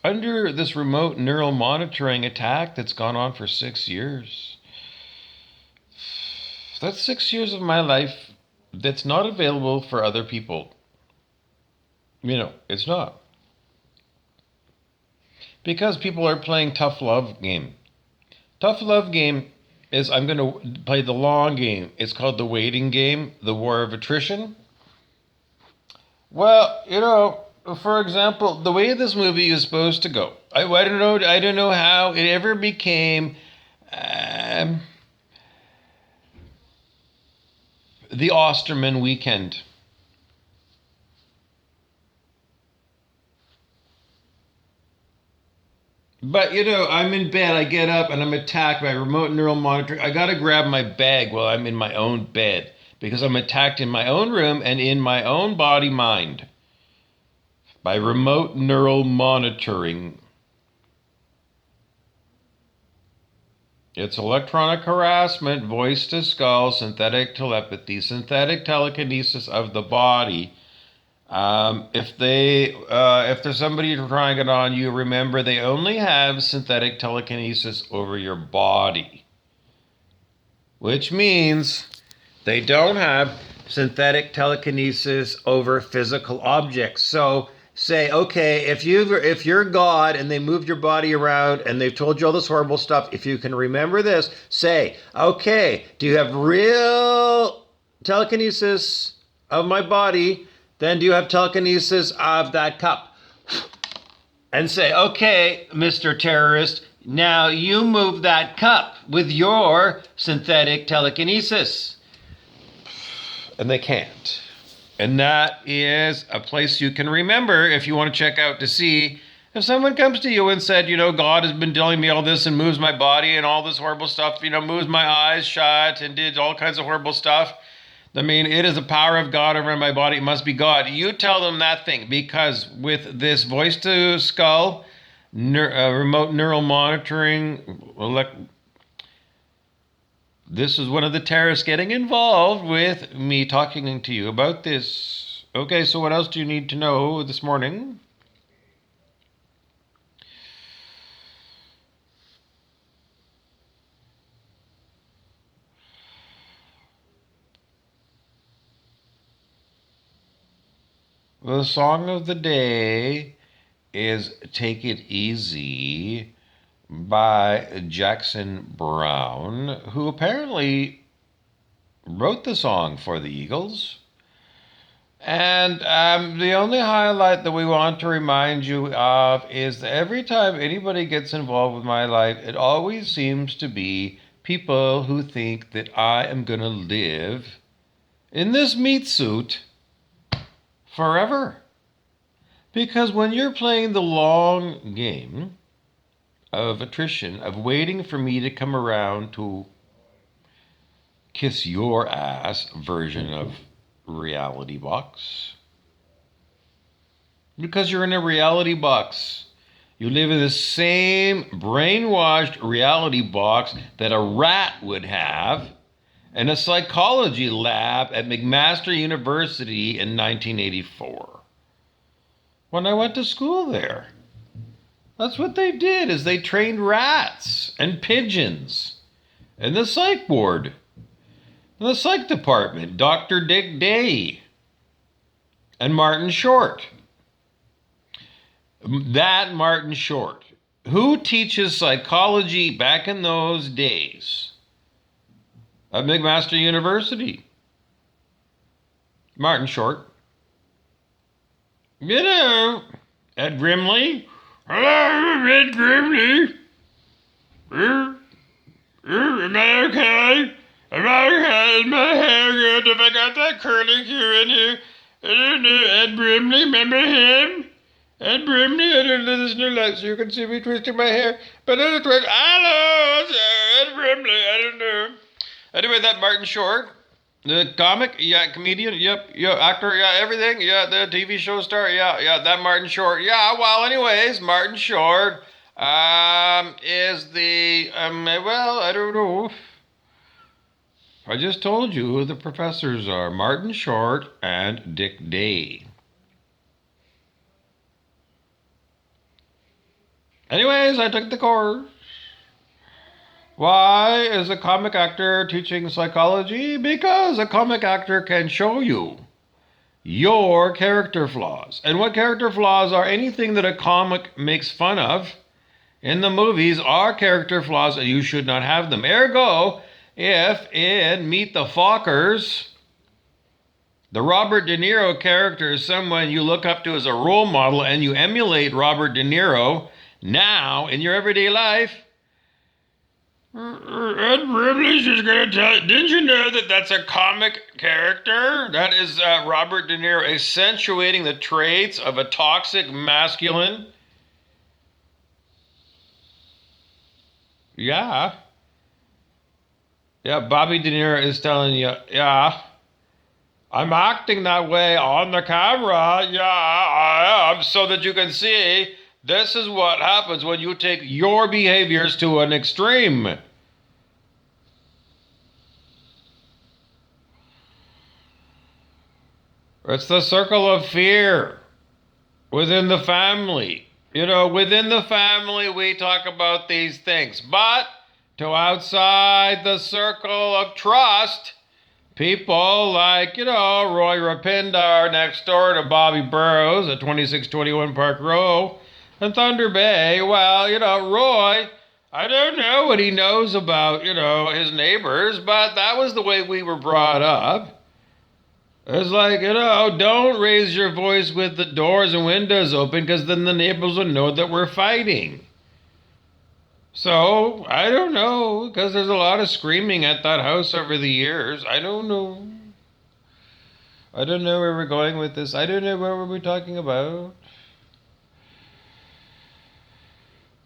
under this remote neural monitoring attack that's gone on for 6 years. That's 6 years of my life that's not available for other people. It's not. Because people are playing tough love game. Tough love game is I'm going to play the long game. It's called the waiting game, the war of attrition. Well, for example, the way this movie is supposed to go, I don't know how it ever became the Osterman weekend. But I'm in bed, I get up and I'm attacked by remote neural monitoring. I gotta grab my bag while I'm in my own bed because I'm attacked in my own room and in my own body mind by remote neural monitoring. It's electronic harassment, voice to skull, synthetic telepathy, synthetic telekinesis of the body. If there's somebody trying it on you, remember they only have synthetic telekinesis over your body, which means they don't have synthetic telekinesis over physical objects. So say, okay, if you're God and they moved your body around and they've told you all this horrible stuff, if you can remember this, say, okay, do you have real telekinesis of my body? Then do you have telekinesis of that cup? And say, okay, Mr. Terrorist, now you move that cup with your synthetic telekinesis. And they can't. And that is a place you can remember if you want to check out to see if someone comes to you and said, God has been telling me all this and moves my body and all this horrible stuff, moves my eyes shut and did all kinds of horrible stuff. It is the power of God over my body. It must be God. You tell them that thing, because with this voice to skull, remote neural monitoring, this is one of the terrorists getting involved with me talking to you about this. Okay, so what else do you need to know this morning? The song of the day is Take It Easy by Jackson Browne, who apparently wrote the song for the Eagles. And the only highlight that we want to remind you of is that every time anybody gets involved with my life, it always seems to be people who think that I am going to live in this meat suit forever. Because when you're playing the long game of attrition, of waiting for me to come around to kiss your ass version of reality box, because you're in a reality box. You live in the same brainwashed reality box that a rat would have in a psychology lab at McMaster University in 1984. When I went to school there. That's what they did, is they trained rats and pigeons in the psych ward. In the psych department, Dr. Dick Day and Martin Short. That Martin Short. Who teaches psychology back in those days at McMaster University? Martin Short. Ed Grimley. Hello, Ed Grimley. Am I okay? Am I okay? Is my hair good? Have I got that curly hue in here? I don't know. Ed Brimley, remember him? Ed Brimley, I don't know, there's no light so you can see me twisting my hair. But I don't twist. Hello, sir, Ed Brimley, I don't know. Anyway, that Martin Short, the comic, yeah, comedian, yep, yeah, actor, yeah, everything, yeah, the TV show star, yeah, that Martin Short. Yeah, well, anyways, Martin Short is the, well, I don't know. I just told you who the professors are, Martin Short and Dick Day. Anyways, I took the course. Why is a comic actor teaching psychology? Because a comic actor can show you your character flaws. And what character flaws are? Anything that a comic makes fun of in the movies are character flaws, and you should not have them. Ergo, if in Meet the Fockers, the Robert De Niro character is someone you look up to as a role model and you emulate Robert De Niro now in your everyday life, Ed Privilege is going to tell you, didn't you know that that's a comic character? That is Robert De Niro accentuating the traits of a toxic masculine. Yeah. Yeah, Bobby De Niro is telling you, yeah, I'm acting that way on the camera. Yeah, I am, so that you can see this is what happens when you take your behaviors to an extreme. It's the circle of fear within the family. You know, within the family, we talk about these things. But to outside the circle of trust, people like, Roy Rapindar next door to Bobby Burrows at 2621 Park Row and Thunder Bay. Well, Roy, I don't know what he knows about, his neighbors, but that was the way we were brought up. It's like, don't raise your voice with the doors and windows open because then the neighbors will know that we're fighting. So, I don't know, because there's a lot of screaming at that house over the years. I don't know. I don't know where we're going with this. I don't know what we're talking about.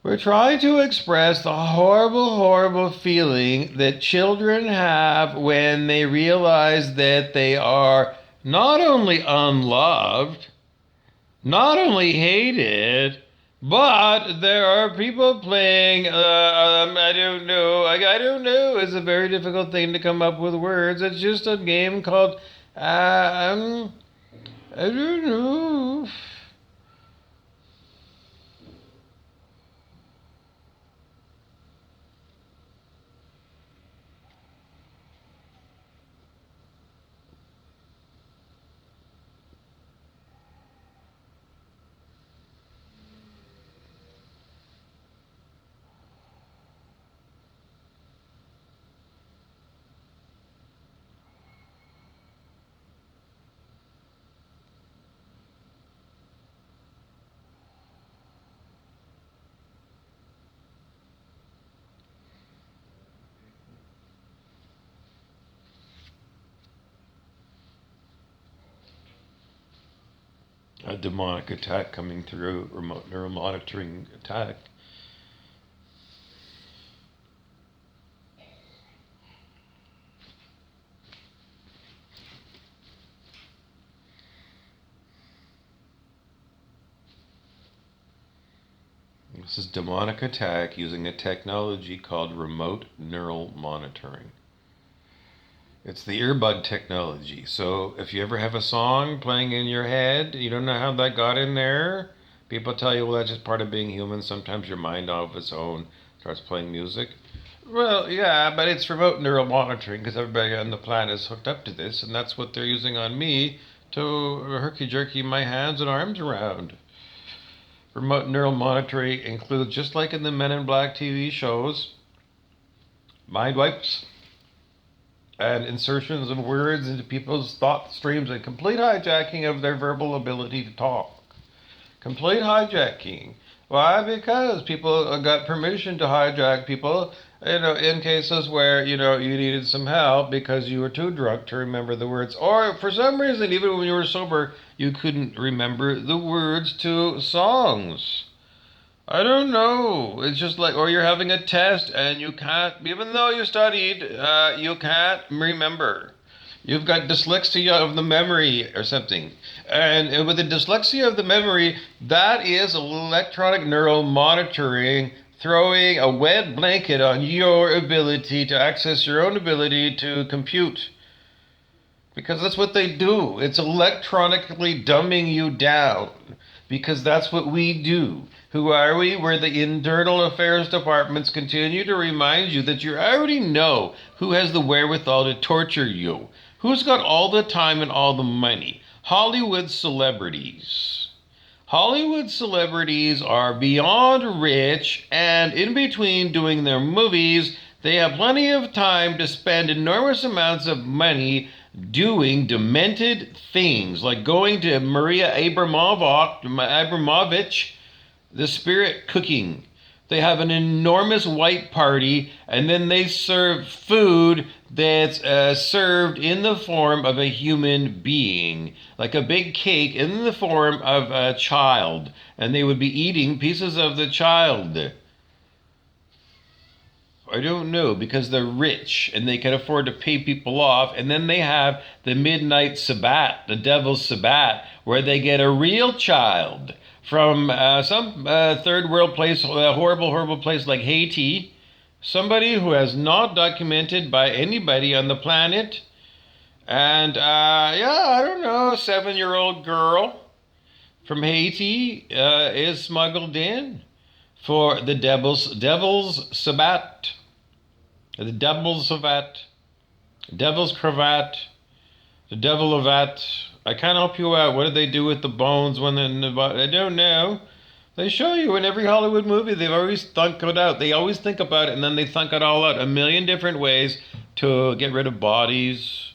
We're trying to express the horrible, horrible feeling that children have when they realize that they are not only unloved, not only hated, but there are people playing, I don't know. I don't know. It's a very difficult thing to come up with words. It's just a game called, I don't know. A demonic attack coming through, remote neural monitoring attack. This is demonic attack using a technology called remote neural monitoring. It's the earbud technology. So if you ever have a song playing in your head, you don't know how that got in there, people tell you, well, that's just part of being human. Sometimes your mind of its own starts playing music. Well, yeah, but it's remote neural monitoring because everybody on the planet is hooked up to this, and that's what they're using on me to herky-jerky my hands and arms around. Remote neural monitoring includes, just like in the Men in Black TV shows, mind wipes and insertions of words into people's thought streams and complete hijacking of their verbal ability to talk. Complete hijacking. Why? Because people got permission to hijack people, in cases where, you needed some help because you were too drunk to remember the words. Or for some reason, even when you were sober, you couldn't remember the words to songs. I don't know. It's just like, or you're having a test and you can't, even though you studied, you can't remember. You've got dyslexia of the memory or something. And with the dyslexia of the memory, that is electronic neural monitoring throwing a wet blanket on your ability to access your own ability to compute. Because that's what they do. It's electronically dumbing you down. Because that's what we do. Who are we? We're the internal affairs departments continue to remind you that you already know who has the wherewithal to torture you. Who's got all the time and all the money? Hollywood celebrities. Hollywood celebrities are beyond rich, and in between doing their movies, they have plenty of time to spend enormous amounts of money doing demented things, like going to Maria Abramovich, the spirit cooking. They have an enormous white party, and then they serve food that's served in the form of a human being, like a big cake in the form of a child, and they would be eating pieces of the child. I don't know, because they're rich and they can afford to pay people off. And then they have the midnight Sabbat, the devil's Sabbat, where they get a real child from some third world place, a horrible, horrible place like Haiti. Somebody who has not documented by anybody on the planet. And I don't know, a 7-year-old girl from Haiti is smuggled in for the devil's Sabbat. The devil's Sabbat. Devil's cravat. The devil of that. I can't help you out. What did they do with the bones when they're in the body? I don't know. They show you in every Hollywood movie. They've always thunk it out. They always think about it, and then they thunk it all out. A million different ways to get rid of bodies.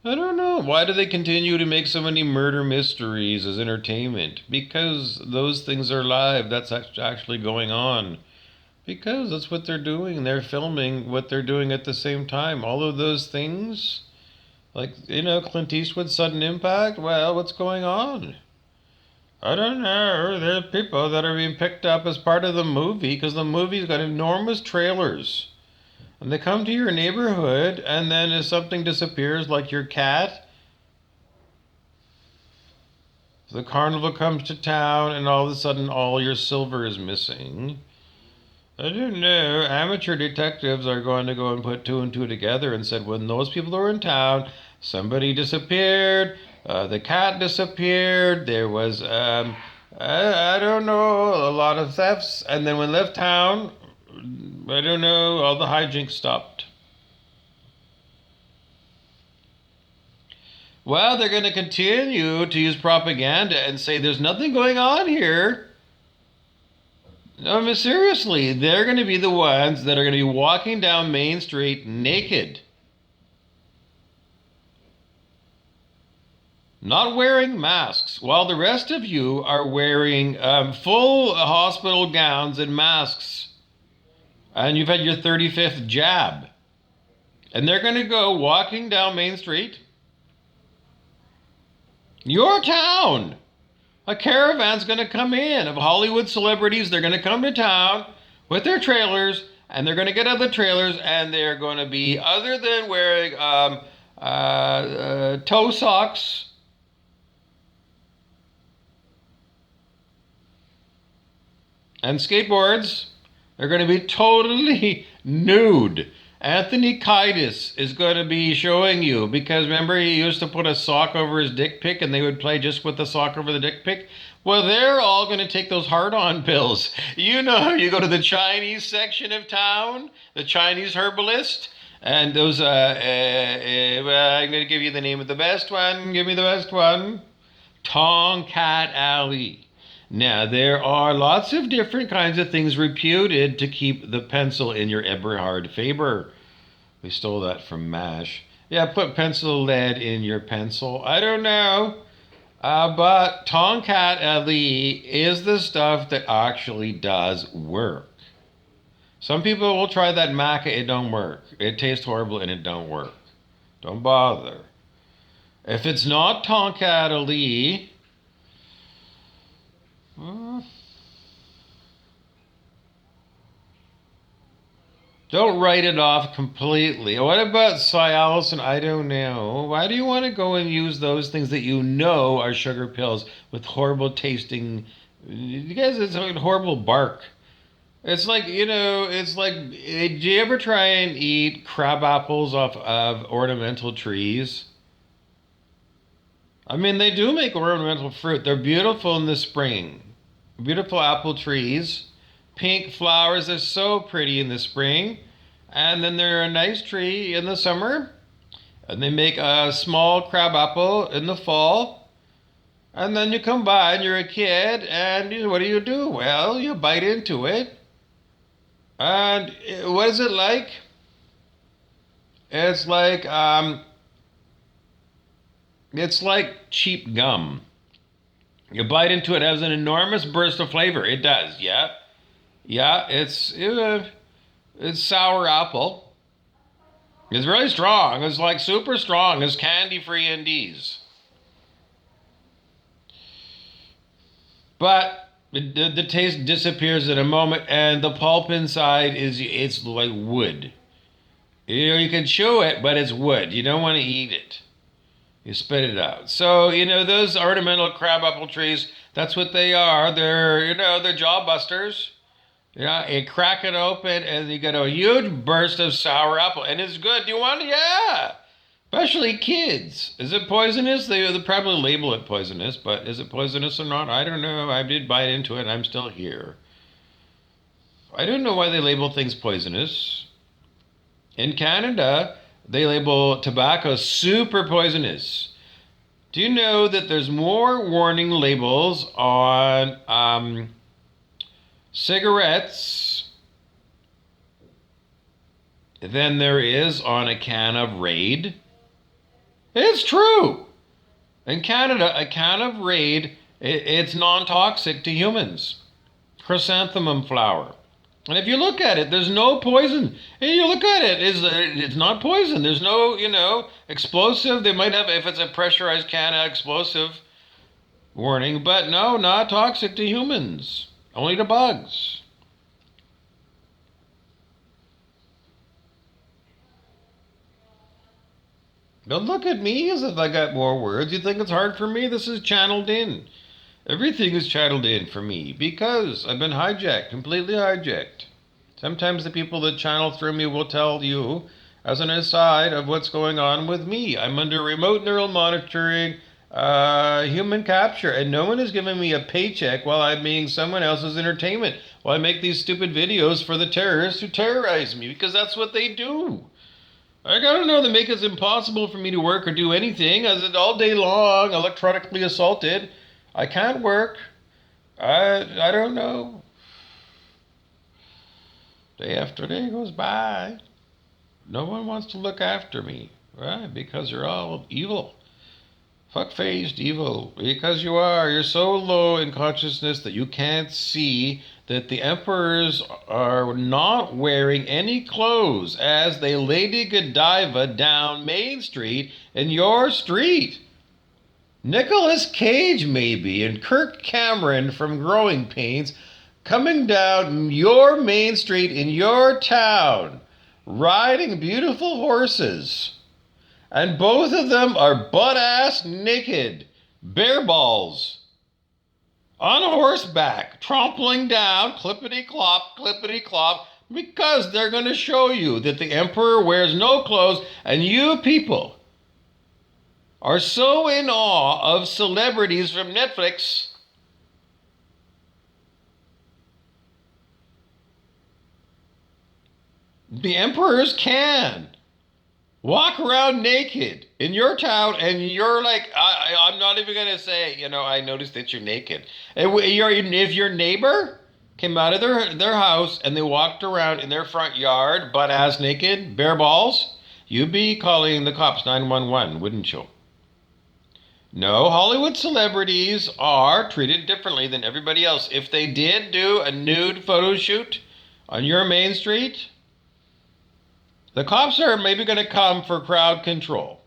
I don't know. Why do they continue to make so many murder mysteries as entertainment? Because those things are live. That's actually going on. Because that's what they're doing. They're filming what they're doing at the same time. All of those things, like, Clint Eastwood's Sudden Impact. Well, what's going on? I don't know. There are people that are being picked up as part of the movie because the movie's got enormous trailers. And they come to your neighborhood, and then if something disappears, like your cat, the carnival comes to town, and all of a sudden all your silver is missing. I don't know. Amateur detectives are going to go and put two and two together and said, when those people are in town, somebody disappeared, the cat disappeared, there was, I don't know, a lot of thefts, and then when left town, I don't know, all the hijinks stopped. Well, they're going to continue to use propaganda and say there's nothing going on here. No, I mean, seriously, they're going to be the ones that are going to be walking down Main Street naked. Not wearing masks, while the rest of you are wearing full hospital gowns and masks. And you've had your 35th jab. And they're going to go walking down Main Street. Your town. A caravan's going to come in of Hollywood celebrities. They're going to come to town with their trailers, and they're going to get out of the trailers, and they're going to be, other than wearing toe socks, and skateboards, they're going to be totally nude. Anthony Kiedis is going to be showing you, because remember he used to put a sock over his dick pic and they would play just with the sock over the dick pic? Well, they're all going to take those hard-on pills. You go to the Chinese section of town, the Chinese herbalist, and those, I'm going to give you the name of the best one. Give me the best one. Tongkat Alley. Now, there are lots of different kinds of things reputed to keep the pencil in your Eberhard Faber. We stole that from MASH. Yeah, put pencil lead in your pencil. I don't know. But Tongkat Ali is the stuff that actually does work. Some people will try that maca, it don't work. It tastes horrible and it don't work. Don't bother. If it's not Tongkat Ali, don't write it off completely. What about Cialis? I don't know. Why do you want to go and use those things that you know are sugar pills with horrible tasting? You guys, it's like horrible bark. It's like, it's like, do you ever try and eat crab apples off of ornamental trees? I mean, they do make ornamental fruit. They're beautiful in the spring. beautiful apple trees. Pink flowers are so pretty in the spring. And then they're a nice tree in the summer. And they make a small crab apple in the fall. And then you come by and you're a kid, and what do? Well, you bite into it. And what is it like? It's like cheap gum. You bite into it, it has an enormous burst of flavor. It does, yeah, yeah. It's sour apple. It's really strong. It's like super strong. It's candy-free NDs. But the taste disappears in a moment, and the pulp inside it's like wood. You can chew it, but it's wood. You don't want to eat it. You spit it out. So, those ornamental crabapple trees, that's what they are. They're jaw busters. Yeah, you crack it open and you get a huge burst of sour apple. And it's good. Do you want it? Yeah. Especially kids. Is it poisonous? They probably label it poisonous, but is it poisonous or not? I don't know. I did bite into it and I'm still here. I don't know why they label things poisonous. In Canada, they label tobacco super poisonous. Do you know that there's more warning labels on cigarettes than there is on a can of Raid? It's true. In Canada, a can of Raid, it's non-toxic to humans. Chrysanthemum flower. And if you look at it, there's no poison. And you look at it, it's not poison. There's no, explosive. They might have, if it's a pressurized can, explosive warning. But no, not toxic to humans. Only to bugs. Don't look at me as if I got more words. You think it's hard for me? This is channeled in. Everything is channeled in for me because I've been hijacked, completely hijacked. Sometimes the people that channel through me will tell you, as an aside, of what's going on with me. I'm under remote neural monitoring, human capture, and no one is giving me a paycheck while I'm being someone else's entertainment, while I make these stupid videos for the terrorists who terrorize me, because that's what they do. I don't know, they make it impossible for me to work or do anything, as it all day long, electronically assaulted. I can't work. I don't know. Day after day goes by. No one wants to look after me. Right? Because you're all evil. Fuck-faced evil. Because you are. You're so low in consciousness that you can't see that the emperors are not wearing any clothes as they Lady Godiva down Main Street in your street. Nicolas Cage, maybe, and Kirk Cameron from Growing Pains coming down your main street in your town, riding beautiful horses. And both of them are butt-ass naked, bare balls, on horseback, trampling down, clippity-clop, because they're going to show you that the emperor wears no clothes, and you people are so in awe of celebrities from Netflix. The emperors can walk around naked in your town, and you're like, I'm not even going to say, I noticed that you're naked. If your neighbor came out of their house and they walked around in their front yard, butt-ass naked, bare balls, you'd be calling the cops 911, wouldn't you? No, Hollywood celebrities are treated differently than everybody else. If they did do a nude photo shoot on your main street, the cops are maybe going to come for crowd control.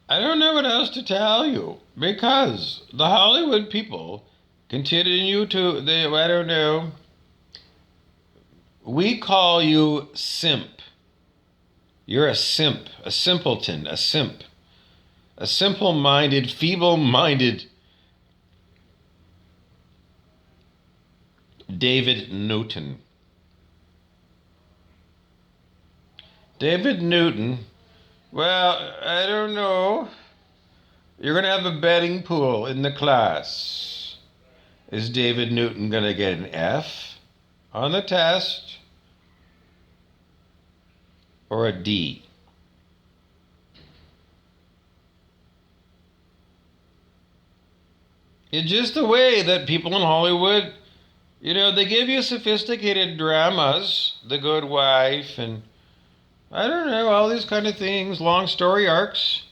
I don't know what else to tell you, because the Hollywood people continue to, I don't know, we call you simp. You're a simp, a simpleton, a simp, a simple-minded, feeble-minded David Newton. David Newton, well, I don't know. You're going to have a betting pool in the class. Is David Newton going to get an F on the test or a D? It's just the way that people in Hollywood, they give you sophisticated dramas, The Good Wife, and I don't know, all these kind of things, long story arcs.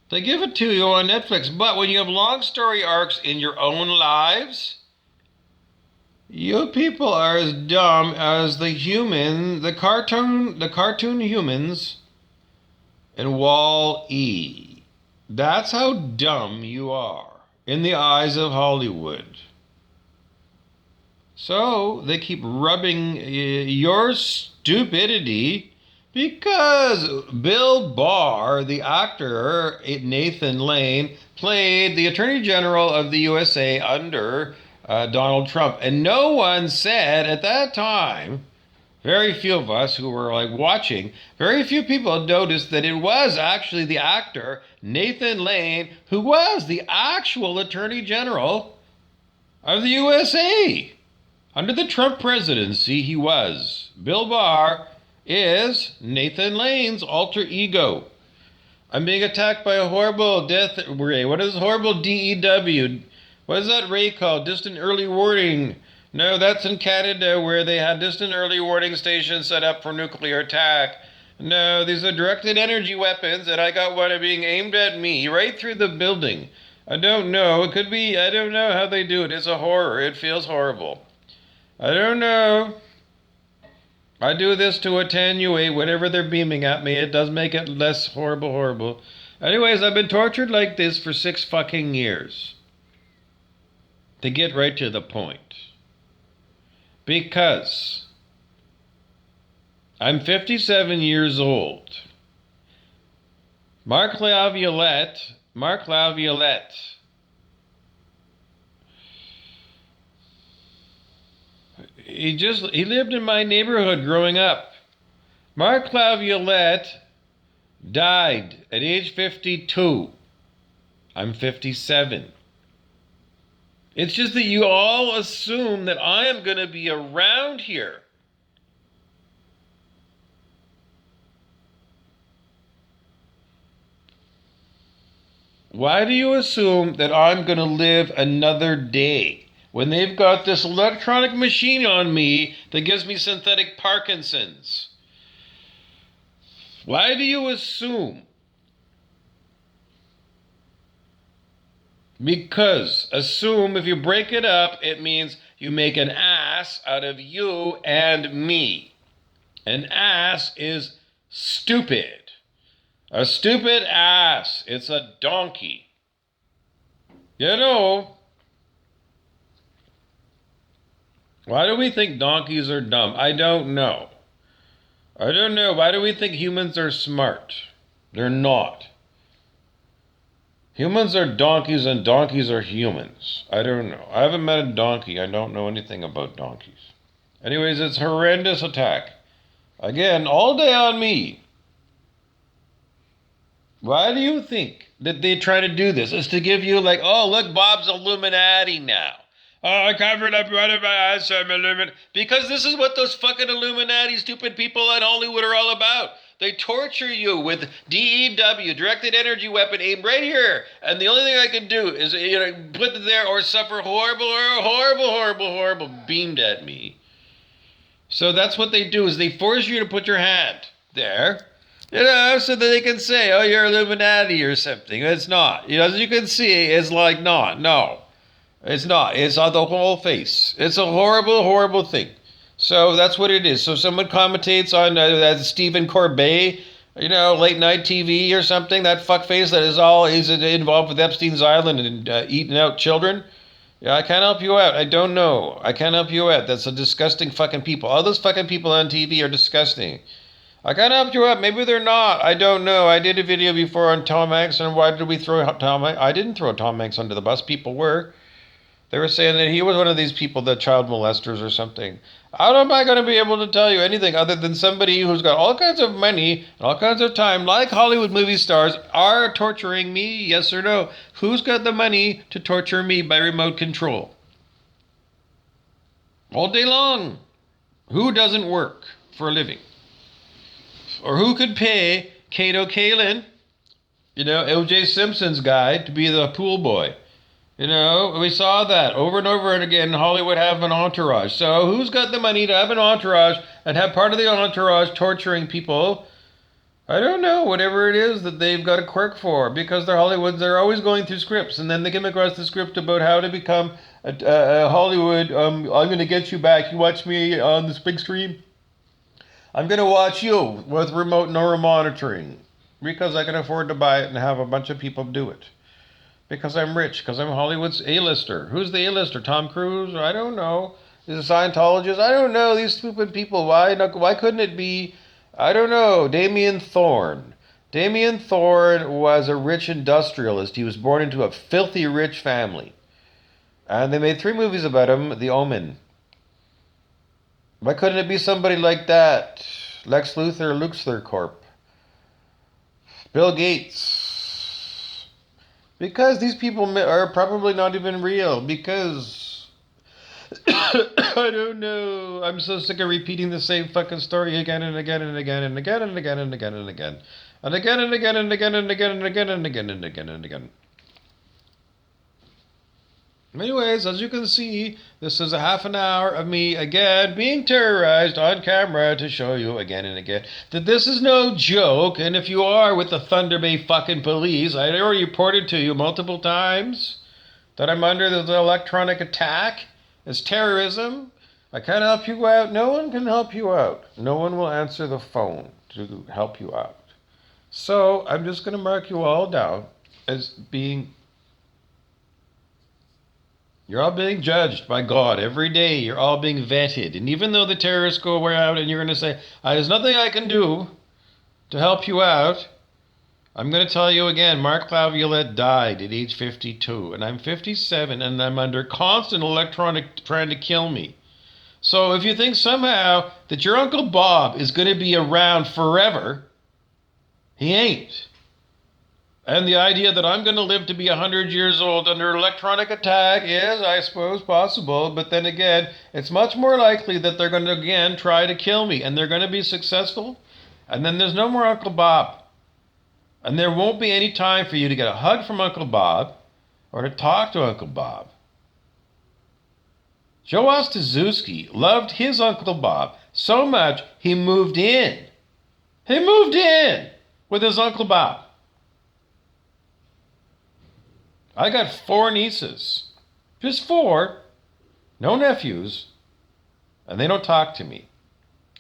They give it to you on Netflix, but when you have long story arcs in your own lives, you people are as dumb as the cartoon humans in Wall-E. That's how dumb you are in the eyes of Hollywood. So they keep rubbing your stupidity because Bill Barr, the actor Nathan Lane, played the Attorney General of the USA under Donald Trump. And no one said at that time, very few of us who were watching, very few people noticed that it was actually the actor Nathan Lane who was the actual Attorney General of the USA. Under the Trump presidency, he was. Bill Barr is Nathan Lane's alter ego. I'm being attacked by a horrible death ray. What is horrible DEW? What is that ray called? Distant early warning. No, that's in Canada where they had distant early warning stations set up for nuclear attack. No, these are directed energy weapons, and I got one being aimed at me right through the building. I don't know. It could be, I don't know how they do it. It's a horror. It feels horrible. I don't know. I do this to attenuate whatever they're beaming at me. It does make it less horrible. Anyways, I've been tortured like this for 6 fucking years. To get right to the point. Because I'm 57 years old. Mark Laviolette, he lived in my neighborhood growing up. Mark Laviolette died at age 52. I'm 57. It's just that you all assume that I am going to be around here. Why do you assume that I'm going to live another day when they've got this electronic machine on me that gives me synthetic Parkinson's? Why do you assume? Because assume, if you break it up, it means you make an ass out of you and me. An ass is stupid. A stupid ass. It's a donkey. Why do we think donkeys are dumb? I don't know. Why do we think humans are smart? They're not. Humans are donkeys and donkeys are humans. I don't know. I haven't met a donkey. I don't know anything about donkeys. Anyways, it's a horrendous attack. Again, all day on me. Why do you think that they try to do this? Is to give you oh, look, Bob's Illuminati now. Oh, I covered up one of my eyes, so I'm Illuminati. Because this is what those fucking Illuminati stupid people in Hollywood are all about. They torture you with DEW, directed energy weapon, aimed right here. And the only thing I can do is put it there or suffer horrible, beamed at me. So that's what they do, is they force you to put your hand there. So that they can say, oh, you're Illuminati or something. It's not. As you can see, it's no. It's not. It's on the whole face. It's a horrible thing. So that's what it is. So someone commentates on that Stephen Corbett, late night TV or something, that fuckface that is involved with Epstein's Island and eating out children. Yeah, I can't help you out. I don't know. I can't help you out. That's a disgusting fucking people. All those fucking people on TV are disgusting. I can't help you out. Maybe they're not. I don't know. I did a video before on Tom Hanks, and why did we throw Tom Hanks? I didn't throw Tom Hanks under the bus. People were. They were saying that he was one of these people, that child molesters or something. How am I going to be able to tell you anything other than somebody who's got all kinds of money and all kinds of time, like Hollywood movie stars, are torturing me? Yes or no? Who's got the money to torture me by remote control? All day long. Who doesn't work for a living? Or who could pay Kato Kalin, O.J. Simpson's guy, to be the pool boy? We saw that over and over and again. Hollywood have an entourage. So who's got the money to have an entourage and have part of the entourage torturing people? I don't know, whatever it is that they've got a quirk for, because they're Hollywoods. They're always going through scripts, and then they come across the script about how to become a Hollywood. I'm going to get you back. You watch me on this big screen. I'm going to watch you with remote neuromonitoring because I can afford to buy it and have a bunch of people do it. Because I'm rich, because I'm Hollywood's A-lister. Who's the A-lister? Tom Cruise? I don't know. Is a Scientologist? I don't know. These stupid people. Why couldn't it be, I don't know, Damien Thorne? Damien Thorne was a rich industrialist. He was born into a filthy rich family. And they made 3 movies about him. The Omen. Why couldn't it be somebody like that? Lex Luthor, Luxthor Corp. Bill Gates. Because these people are probably not even real. Because I don't know. I'm so sick of repeating the same fucking story again and again and again and again and again and again and again and again and again and again and again and again and again and again and again. Anyways, as you can see, this is a half an hour of me again being terrorized on camera to show you again and again that this is no joke. And if you are with the Thunder Bay fucking police, I already reported to you multiple times that I'm under the electronic attack as terrorism. I can't help you out. No one can help you out. No one will answer the phone to help you out. So I'm just going to mark you all down as being... You're all being judged by God every day. You're all being vetted. And even though the terrorists go out and you're going to say, there's nothing I can do to help you out, I'm going to tell you again, Mark Laviolette died at age 52. And I'm 57 and I'm under constant electronic trying to kill me. So if you think somehow that your Uncle Bob is going to be around forever, he ain't. And the idea that I'm going to live to be 100 years old under electronic attack is, I suppose, possible. But then again, it's much more likely that they're going to, again, try to kill me. And they're going to be successful. And then there's no more Uncle Bob. And there won't be any time for you to get a hug from Uncle Bob or to talk to Uncle Bob. Joe Ostazuski loved his Uncle Bob so much he moved in. He moved in with his Uncle Bob. I got 4 nieces. Just 4. No nephews. And they don't talk to me.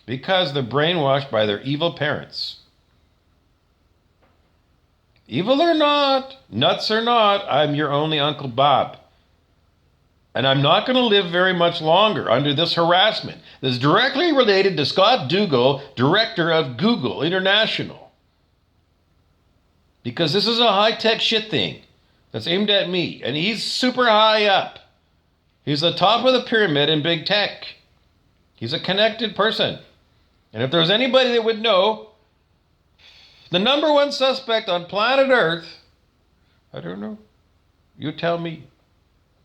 Because they're brainwashed by their evil parents. Evil or not, nuts or not, I'm your only Uncle Bob. And I'm not going to live very much longer under this harassment that's directly related to Scott Dougal, director of Google International. Because this is a high-tech shit thing that's aimed at me. And he's super high up. He's the top of the pyramid in big tech. He's a connected person. And if there's anybody that would know, the number 1 suspect on planet Earth, I don't know. You tell me.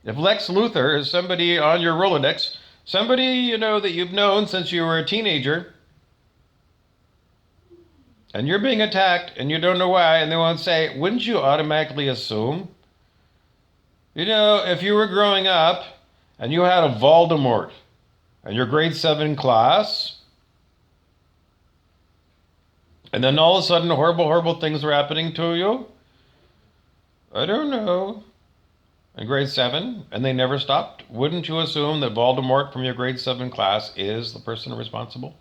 If Lex Luthor is somebody on your Rolodex, somebody that you've known since you were a teenager, and you're being attacked and you don't know why, and they won't say, wouldn't you automatically assume? If you were growing up and you had a Voldemort in your grade 7 class, and then all of a sudden horrible, horrible things were happening to you, I don't know, in grade 7, and they never stopped, wouldn't you assume that Voldemort from your grade 7 class is the person responsible?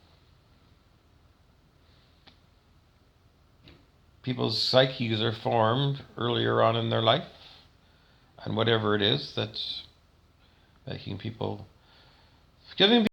People's psyches are formed earlier on in their life, and whatever it is that's making people, giving